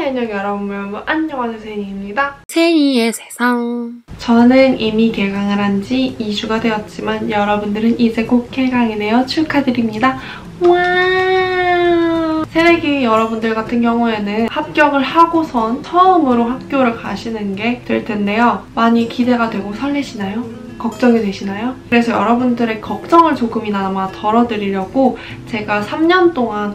하이 안녕 여러분, 안녕하세요. 세니입니다. 세니의 세상. 저는 이미 개강을 한 지 2주가 되었지만 여러분들은 이제 곧 개강이 되어 축하드립니다. 와! 새내기 여러분들 같은 경우에는 합격을 하고선 처음으로 학교를 가시는 게 될 텐데요. 많이 기대가 되고 설레시나요? 걱정이 되시나요? 그래서 여러분들의 걱정을 조금이나마 덜어드리려고 제가 3년 동안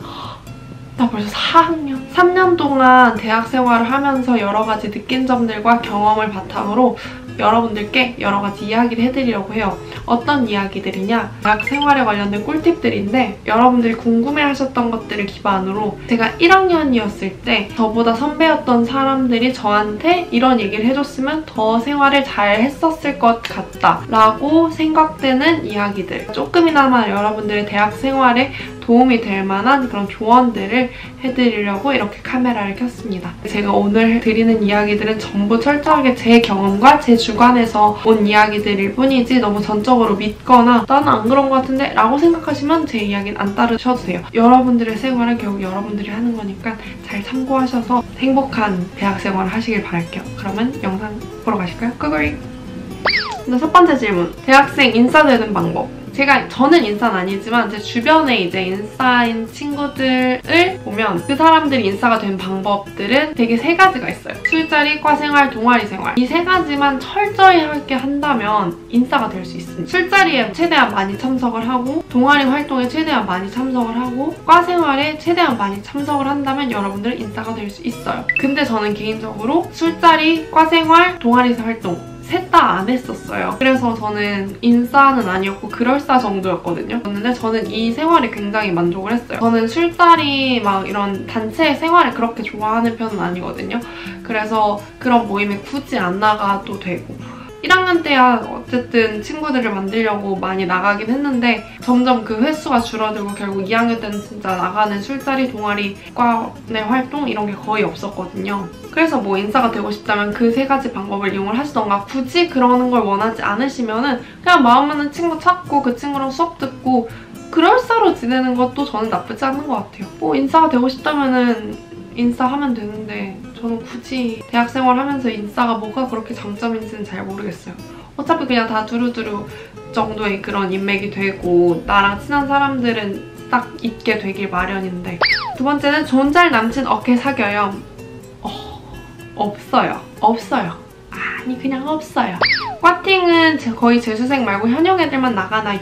나 벌써 4학년? 3년 동안 대학 생활을 하면서 여러 가지 느낀 점들과 경험을 바탕으로 여러분들께 여러 가지 이야기를 해드리려고 해요. 어떤 이야기들이냐? 대학 생활에 관련된 꿀팁들인데 여러분들이 궁금해하셨던 것들을 기반으로 제가 1학년이었을 때 저보다 선배였던 사람들이 저한테 이런 얘기를 해줬으면 더 생활을 잘 했었을 것 같다 라고 생각되는 이야기들, 조금이나마 여러분들의 대학 생활에 도움이 될 만한 그런 조언들을 해드리려고 이렇게 카메라를 켰습니다. 제가 오늘 드리는 이야기들은 전부 철저하게 제 경험과 제 주관에서 온 이야기들일 뿐이지 너무 전적으로 믿거나 나는 안 그런 것 같은데 라고 생각하시면 제 이야기는 안 따르셔도 돼요. 여러분들의 생활은 결국 여러분들이 하는 거니까 잘 참고하셔서 행복한 대학 생활을 하시길 바랄게요. 그러면 영상 보러 가실까요? 꾸구리! 근데 첫 번째 질문. 대학생 인싸되는 방법. 저는 인싸는 아니지만 제 주변에 이제 인싸인 친구들을 보면 그 사람들이 인싸가 된 방법들은 되게 3가지가 있어요. 술자리, 과생활, 동아리 생활. 이 3가지만 철저히 하게 한다면 인싸가 될 수 있습니다. 술자리에 최대한 많이 참석을 하고 동아리 활동에 최대한 많이 참석을 하고 과생활에 최대한 많이 참석을 한다면 여러분들은 인싸가 될 수 있어요. 근데 저는 개인적으로 술자리, 과생활, 동아리 활동 셋 다 안 했었어요. 그래서 저는 인싸는 아니었고 그럴싸 정도였거든요. 근데 저는 이 생활에 굉장히 만족을 했어요. 저는 술자리 막 이런 단체 생활을 그렇게 좋아하는 편은 아니거든요. 그래서 그런 모임에 굳이 안 나가도 되고 1학년 때야 어쨌든 친구들을 만들려고 많이 나가긴 했는데 점점 그 횟수가 줄어들고 결국 2학년 때는 진짜 나가는 술자리, 동아리, 과내 활동 이런 게 거의 없었거든요. 그래서 뭐 인싸가 되고 싶다면 그 3가지 방법을 이용을 하시던가 굳이 그러는 걸 원하지 않으시면은 그냥 마음 맞는 친구 찾고 그 친구랑 수업 듣고 그럴싸로 지내는 것도 저는 나쁘지 않은 것 같아요. 뭐 인싸가 되고 싶다면은 인싸하면 되는데 저는 굳이 대학생활 하면서 인싸가 뭐가 그렇게 장점인지는 잘 모르겠어요. 어차피 그냥 다 두루두루 정도의 그런 인맥이 되고 나랑 친한 사람들은 딱 있게 되길 마련인데. 두 번째는 존잘 남친 어깨 사겨요. 없어요. 아니 그냥 없어요. 과팅은 거의 재수생 말고 현역 애들만 나가나요?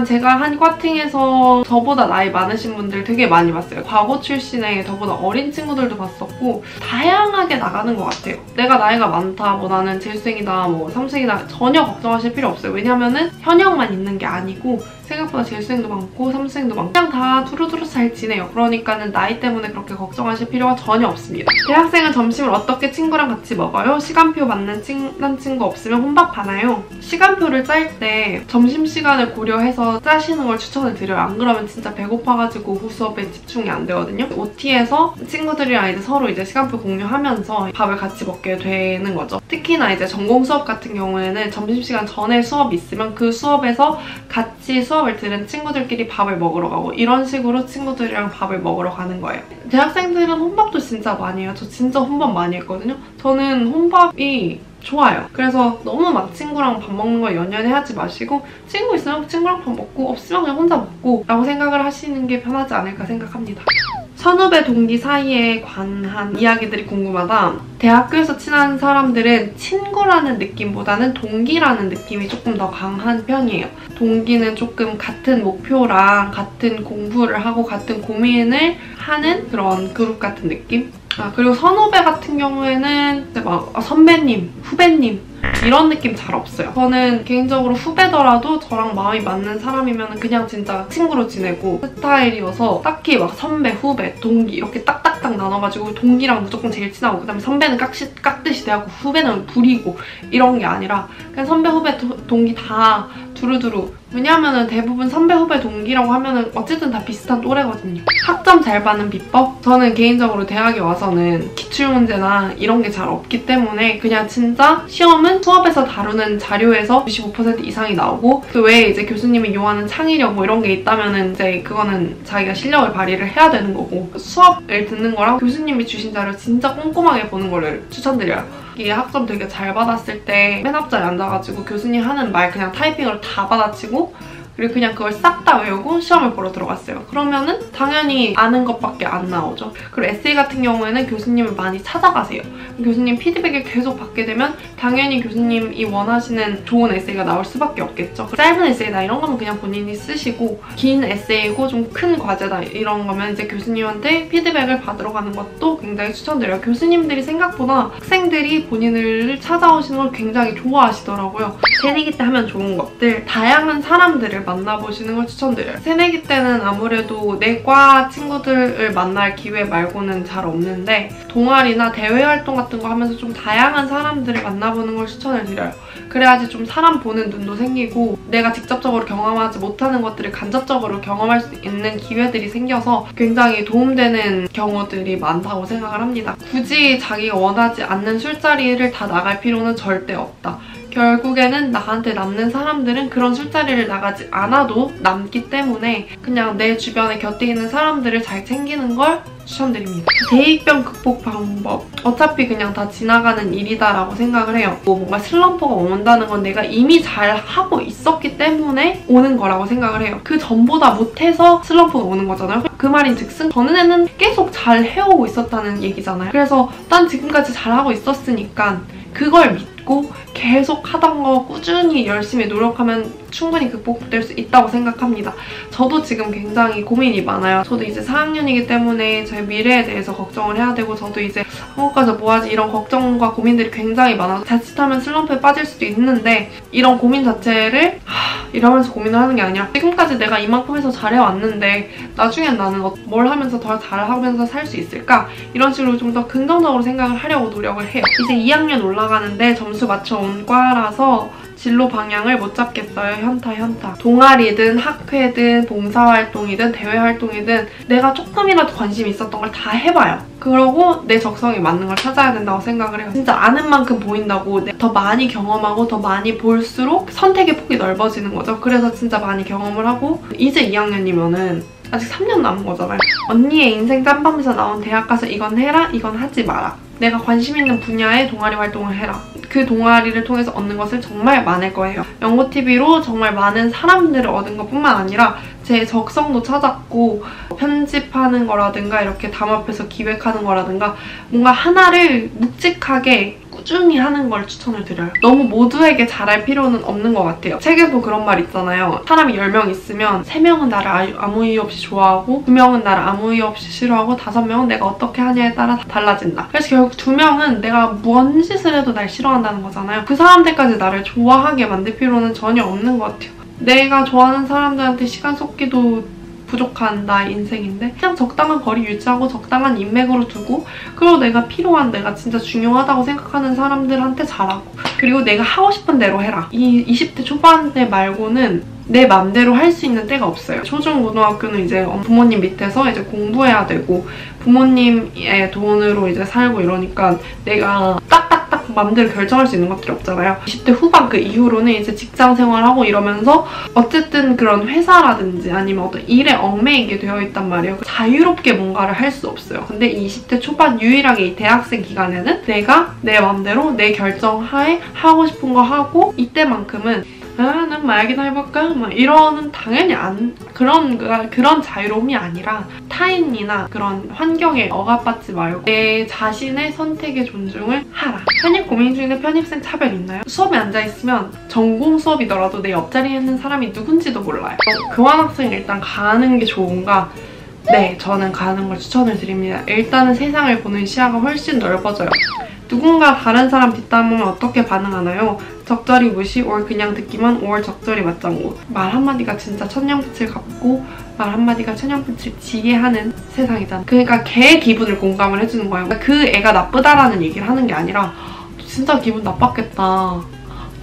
제가 한 과팅에서 저보다 나이 많으신 분들 되게 많이 봤어요. 과고 출신의 저보다 어린 친구들도 봤었고 다양하게 나가는 것 같아요. 내가 나이가 많다, 뭐 나는 재수생이다, 뭐 삼수생이다 전혀 걱정하실 필요 없어요. 왜냐면은 현역만 있는 게 아니고 생각보다 재수생도 많고 삼수생도 많고 그냥 다 두루두루 잘 지내요. 그러니까는 나이 때문에 그렇게 걱정하실 필요가 전혀 없습니다. 대학생은 점심을 어떻게 친구랑 같이 먹어요? 시간표 맞는 친한 친구 없으면 혼밥 하나요? 시간표를 짤 때 점심시간을 고려해서 짜시는 걸 추천을 드려요. 안 그러면 진짜 배고파가지고 오후 수업에 집중이 안 되거든요. OT에서 친구들이랑 이제 서로 이제 시간표 공유하면서 밥을 같이 먹게 되는 거죠. 특히나 이제 전공 수업 같은 경우에는 점심시간 전에 수업이 있으면 그 수업에서 같이 수업을 들은 친구들끼리 밥을 먹으러 가고 이런 식으로 친구들이랑 밥을 먹으러 가는 거예요. 대학생들은 혼밥도 진짜 많이 해요. 저 진짜 혼밥 많이 했거든요. 저는 혼밥이 좋아요. 그래서 너무 막 친구랑 밥 먹는 거 연연히 하지 마시고 친구 있으면 친구랑 밥 먹고 없으면 그냥 혼자 먹고 라고 생각을 하시는 게 편하지 않을까 생각합니다. 선후배 동기 사이에 관한 이야기들이 궁금하다. 대학교에서 친한 사람들은 친구라는 느낌보다는 동기라는 느낌이 조금 더 강한 편이에요. 동기는 조금 같은 목표랑 같은 공부를 하고 같은 고민을 하는 그런 그룹 같은 느낌? 그리고 선후배 같은 경우에는 막 선배님, 후배님 이런 느낌 잘 없어요. 저는 개인적으로 후배더라도 저랑 마음이 맞는 사람이면 그냥 진짜 친구로 지내고 스타일이어서 딱히 막 선배, 후배, 동기 이렇게 딱딱딱 나눠가지고 동기랑 무조건 제일 친하고 그다음에 선배는 깍듯이 대하고 후배는 부리고 이런 게 아니라 그냥 선배, 후배, 동기 다 두루두루. 왜냐하면 대부분 선배, 후배, 동기라고 하면은 어쨌든 다 비슷한 또래거든요. 학점 잘 받는 비법? 저는 개인적으로 대학에 와서는 기출문제나 이런 게 잘 없기 때문에 그냥 진짜 시험은 수업에서 다루는 자료에서 95% 이상이 나오고 그 외에 이제 교수님이 요하는 창의력 뭐 이런 게 있다면은 이제 그거는 자기가 실력을 발휘를 해야 되는 거고, 수업을 듣는 거랑 교수님이 주신 자료 진짜 꼼꼼하게 보는 거를 추천드려요. 이게 학점 되게 잘 받았을 때 맨 앞자리에 앉아가지고 교수님 하는 말 그냥 타이핑으로 다 받아치고 그리고 그냥 그걸 싹 다 외우고 시험을 보러 들어갔어요. 그러면은 당연히 아는 것밖에 안 나오죠. 그리고 에세이 같은 경우에는 교수님을 많이 찾아가세요. 교수님 피드백을 계속 받게 되면 당연히 교수님이 원하시는 좋은 에세이가 나올 수밖에 없겠죠. 짧은 에세이나 이런 거면 그냥 본인이 쓰시고, 긴 에세이고 좀 큰 과제다 이런 거면 이제 교수님한테 피드백을 받으러 가는 것도 굉장히 추천드려요. 교수님들이 생각보다 학생들이 본인을 찾아오시는 걸 굉장히 좋아하시더라고요. 새내기 때 하면 좋은 것들, 다양한 사람들을 만나보시는 걸 추천드려요. 새내기 때는 아무래도 내과 친구들을 만날 기회 말고는 잘 없는데 동아리나 대외 활동 같은 거 하면서 좀 다양한 사람들을 만나보는 걸 추천을 드려요. 그래야지 좀 사람 보는 눈도 생기고 내가 직접적으로 경험하지 못하는 것들을 간접적으로 경험할 수 있는 기회들이 생겨서 굉장히 도움되는 경우들이 많다고 생각을 합니다. 굳이 자기가 원하지 않는 술자리를 다 나갈 필요는 절대 없다. 결국에는 나한테 남는 사람들은 그런 술자리를 나가지 않아도 남기 때문에 그냥 내 주변에 곁에 있는 사람들을 잘 챙기는 걸 추천드립니다. 대2병 극복 방법. 어차피 그냥 다 지나가는 일이다라고 생각을 해요. 뭔가 슬럼프가 온다는 건 내가 이미 잘 하고 있었기 때문에 오는 거라고 생각을 해요. 그 전보다 못해서 슬럼프가 오는 거잖아요. 그 말인즉슨 전에는 계속 잘 해오고 있었다는 얘기잖아요. 그래서 난 지금까지 잘하고 있었으니까 그걸 믿고 계속 하던 거 꾸준히 열심히 노력하면 충분히 극복될 수 있다고 생각합니다. 저도 지금 굉장히 고민이 많아요. 저도 이제 4학년이기 때문에 제 미래에 대해서 걱정을 해야 되고, 저도 이제 한국 가서 뭐하지 이런 걱정과 고민들이 굉장히 많아서 자칫하면 슬럼프에 빠질 수도 있는데, 이런 고민 자체를 이러면서 고민을 하는 게 아니라 지금까지 내가 이만큼 해서 잘해왔는데 나중엔 나는 뭘 하면서 더 잘하면서 살 수 있을까? 이런 식으로 좀 더 긍정적으로 생각을 하려고 노력을 해요. 이제 2학년 올라가는데 점수 맞춰온 과라서 진로 방향을 못 잡겠어요. 현타. 동아리든 학회든 봉사활동이든 대외활동이든 내가 조금이라도 관심이 있었던 걸 다 해봐요. 그러고 내 적성에 맞는 걸 찾아야 된다고 생각을 해요. 진짜 아는 만큼 보인다고 더 많이 경험하고 더 많이 볼수록 선택의 폭이 넓어지는 거죠. 그래서 진짜 많이 경험을 하고 이제 2학년이면은 아직 3년 남은 거잖아요. 언니의 인생 짬밥에서 나온 대학 가서 이건 해라, 이건 하지 마라. 내가 관심 있는 분야의 동아리 활동을 해라. 그 동아리를 통해서 얻는 것은 정말 많을 거예요. 연고TV로 정말 많은 사람들을 얻은 것뿐만 아니라 제 적성도 찾았고, 편집하는 거라든가 이렇게 담합해서 기획하는 거라든가 뭔가 하나를 묵직하게 꾸준히 하는 걸 추천을 드려요. 너무 모두에게 잘할 필요는 없는 것 같아요. 책에도 그런 말 있잖아요. 사람이 10명 있으면 3명은 나를 아무 이유 없이 좋아하고 2명은 나를 아무 이유 없이 싫어하고 5명은 내가 어떻게 하냐에 따라 달라진다. 그래서 결국 2명은 내가 뭔 짓을 해도 날 싫어한다는 거잖아요. 그 사람들까지 나를 좋아하게 만들 필요는 전혀 없는 것 같아요. 내가 좋아하는 사람들한테 시간 쏟기도 부족한 나의 인생인데 그냥 적당한 거리 유지하고 적당한 인맥으로 두고, 그리고 내가 필요한, 내가 진짜 중요하다고 생각하는 사람들한테 잘하고, 그리고 내가 하고 싶은 대로 해라. 이 20대 초반 때 말고는 내 맘대로 할 수 있는 때가 없어요. 초중 고등학교는 이제 부모님 밑에서 이제 공부해야 되고 부모님의 돈으로 이제 살고 이러니까 내가 딱딱딱 맘대로 결정할 수 있는 것들이 없잖아요. 20대 후반 그 이후로는 이제 직장 생활하고 이러면서 어쨌든 그런 회사라든지 아니면 어떤 일에 얽매이게 되어 있단 말이에요. 자유롭게 뭔가를 할 수 없어요. 근데 이 20대 초반 유일하게 이 대학생 기간에는 내가 내 맘대로 내 결정하에 하고 싶은 거 하고, 이때만큼은 난 말기나 해볼까? 막 이러는 당연히 그런 자유로움이 아니라 타인이나 그런 환경에 억압받지 말고 내 자신의 선택의 존중을 하라. 편입 고민 중인데 편입생 차별 있나요? 수업에 앉아있으면 전공 수업이더라도 내 옆자리에 있는 사람이 누군지도 몰라요. 교환학생 일단 가는 게 좋은가? 네, 저는 가는 걸 추천을 드립니다. 일단은 세상을 보는 시야가 훨씬 넓어져요. 누군가 다른 사람 뒷담화면 어떻게 반응하나요? 적절히 무시, or 그냥 듣기만, or 적절히 맞장구. 말 한마디가 진짜 천냥빛을 갚고 말 한마디가 천냥빛을 지게 하는 세상이잖아. 그러니까 걔의 기분을 공감을 해주는 거예요. 그 애가 나쁘다라는 얘기를 하는 게 아니라 진짜 기분 나빴겠다.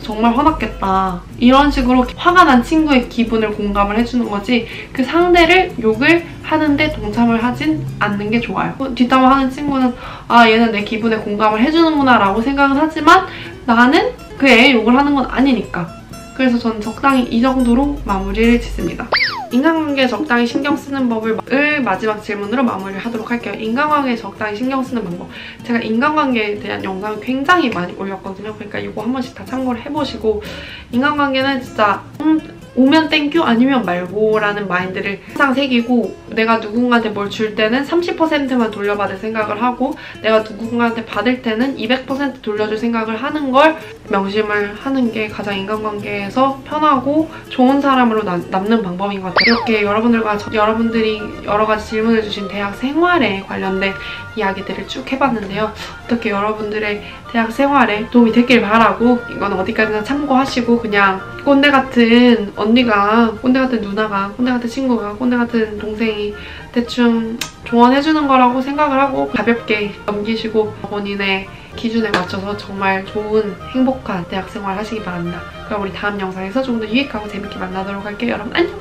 정말 화났겠다. 이런 식으로 화가 난 친구의 기분을 공감을 해주는 거지 그 상대를 욕을 하는데 동참을 하진 않는 게 좋아요. 뒷담화하는 친구는 아 얘는 내 기분에 공감을 해주는구나 라고 생각은 하지만 나는 그 애의 욕을 하는 건 아니니까. 그래서 저는 적당히 이 정도로 마무리를 짓습니다. 인간관계에 적당히 신경 쓰는 법을 마지막 질문으로 마무리를 하도록 할게요. 인간관계에 적당히 신경 쓰는 방법. 제가 인간관계에 대한 영상을 굉장히 많이 올렸거든요. 그러니까 이거 한 번씩 다 참고를 해보시고 인간관계는 진짜 오면 땡큐 아니면 말고라는 마인드를 항상 새기고 내가 누군가한테 뭘 줄 때는 30%만 돌려받을 생각을 하고 내가 누군가한테 받을 때는 200% 돌려줄 생각을 하는 걸 명심을 하는 게 가장 인간관계에서 편하고 좋은 사람으로 남는 방법인 것 같아요. 이렇게 여러분들이 여러 가지 질문을 주신 대학 생활에 관련된 이야기들을 쭉 해봤는데요. 어떻게 여러분들의 대학 생활에 도움이 됐길 바라고 이건 어디까지나 참고하시고 그냥 꼰대 같은 언니가, 꼰대 같은 누나가, 꼰대 같은 친구가, 꼰대 같은 동생이 대충 조언해주는 거라고 생각을 하고 가볍게 넘기시고 본인의 기준에 맞춰서 정말 좋은 행복한 대학생활 하시기 바랍니다. 그럼 우리 다음 영상에서 좀 더 유익하고 재밌게 만나도록 할게요. 여러분 안녕!